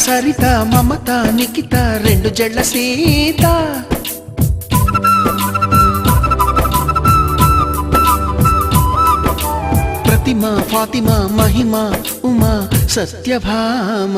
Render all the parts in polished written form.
సరిత మమత నిఖిత రెండు జడ్ల సీత ప్రతిమ ఫాతిమ మహిమ ఉమా సత్యభామ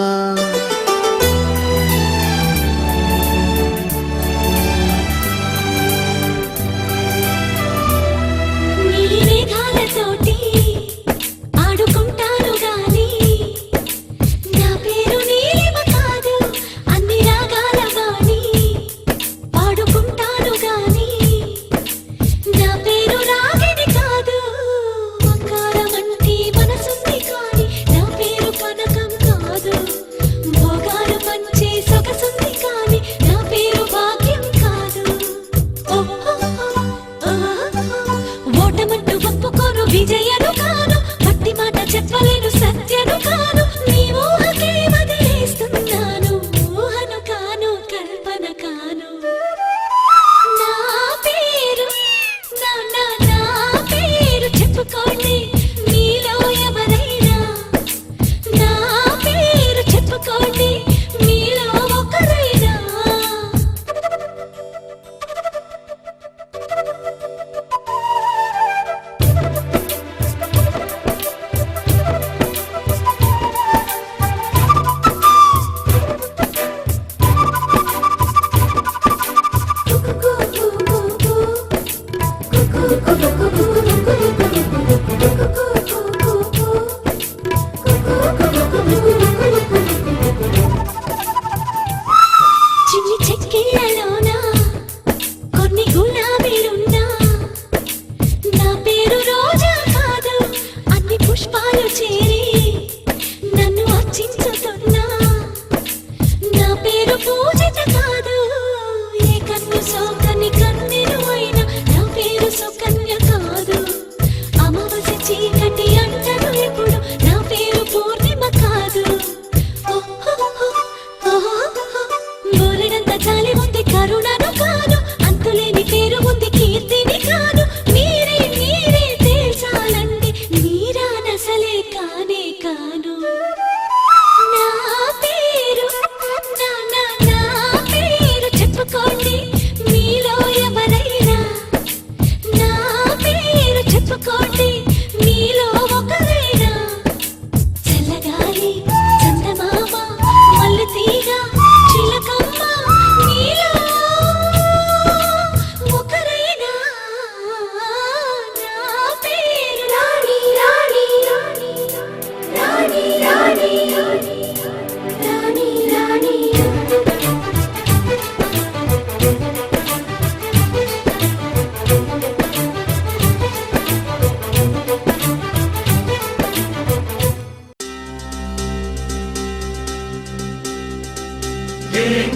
విజయను కాను పట్టి మాట చెప్పలేను సత్యను కాను నీ ఊహకే వదిలేస్తున్నాను ఊహను కాను కల్పన కాను నా పేరు నా పేరు చెప్పుకోండి మీలో ఎవరైనా నా పేరు చెప్పుకోండి మీలో ఒకరైనా చిన్ని చెక్కిళ్ళలోనా కొన్ని గులాబీలున్నా నా పేరు రోజా కాదు అన్ని పుష్పాలు చేరి నన్ను అర్చించుతున్నా నా పేరు పూజిత కాదు ఏ కన్ను సోకని కన్నెను అయినా నా పేరు సుకన్య కాదు అమావాస్య చీకటి అంటను ఎప్పుడు నా పేరు పూర్ణిమ కాదు బోలెడంత జాలి ఉంది కరుణను కాను అంతులేని పేరు ఉంది కీర్తిని కాను మీరే తేల్చాలండి మీరానసలే కానే కాను నా పేరు నా పేరు చెప్పుకోండి మీలో ఎవరైనా నా పేరు చెప్పుకోండి మీలో ఒకరైనా చల్లగాలి చందమామ మల్లె తీగ చిలకమ్మ మీలో ఒకరైనా నా పేరు రాణి రాణి రాణి రాణి రాణి రాణి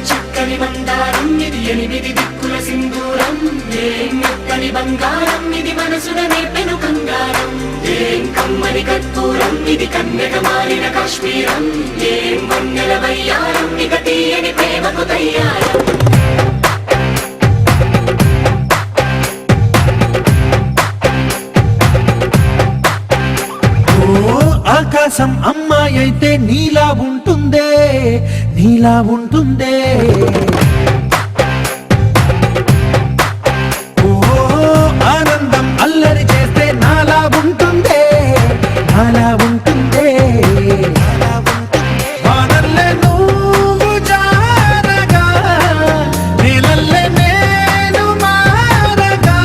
చక్కని మందారం ఇది ఎనిమిది దిక్కుల సింధూరం ఏం మెత్తని బంగారం ఇది మనసున నేపెను కంగారం ఏం కమ్మని కర్పూరం ఇది కన్యక మారిన కాశ్మీరం ఏం వన్నెల వయ్యారం ఇక తీయని ప్రేమకు తయ్యారం ఆకాశం అమ్మాయి అయితే నీలా ఉంటుందే నీలా ఉంటుందే ఓ ఆనందం అల్లరి చేస్తే నాలా ఉంటుందే నాలా ఉంటుందే వానల్లే నువ్వు జారగా నీలల్లే నేను మారగా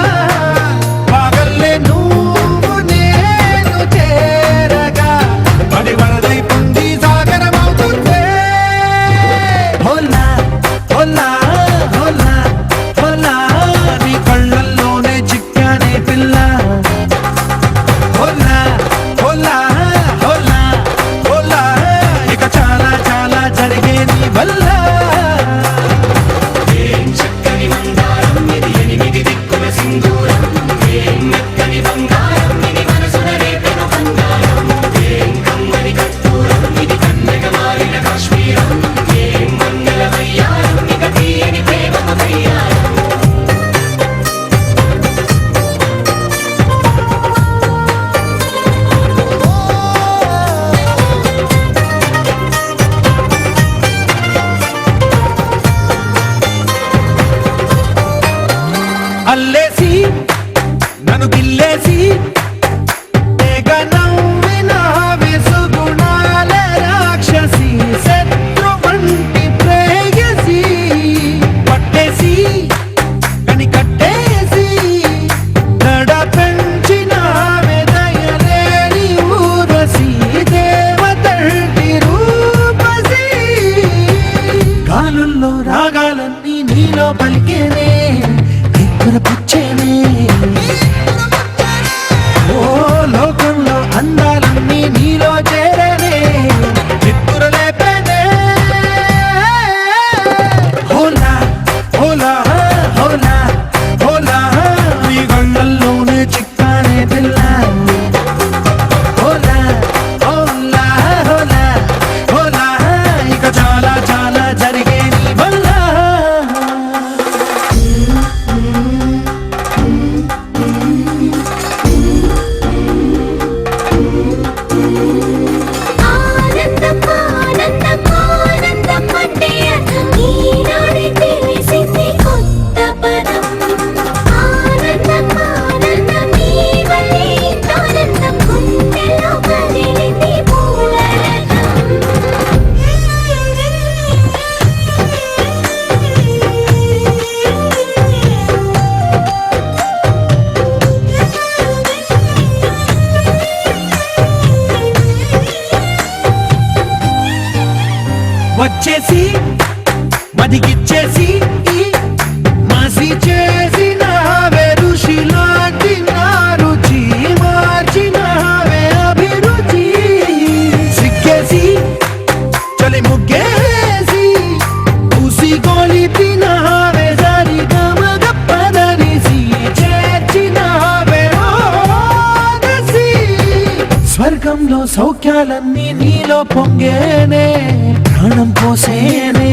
గాలుల్లో రాగాలన్నీ నీలో పలికేనే నిద్ర పుచ్చేనే ఓ లోకంలో అందాలన్నీ నీలో చేరేనే చిత్తుర లేపేనే హోలా హోలా హోలా హోలా నీ గంగల్లోనే చిక్కానే పిల్ల హోలా హోలా హోలా హోలా ఇక చాలా చాలా జరిగే నీ వల్ల ఆనందం ఆనందం ఆనందం అంటే ఈనాడే తెలిసింది కొత్త పదం ఆనందం ఆనందం నీ వల్లే ఆనందం గుండెలో కదిలింది వచ్చేసి మదిగిచ్చేసి మాసి చేసిన ఋషిలాంటి నా రుచి మార్చినవే అభిరుచి సిక్కేసి చలి ముగ్గేసి పూసి గోలిపినవే సరి గమగప్పదనిసి చేర్చినవే ఓదసి స్వర్గంలో సౌఖ్యాలన్నీ నీలో పొంగేనే ప్రాణం పోసేనే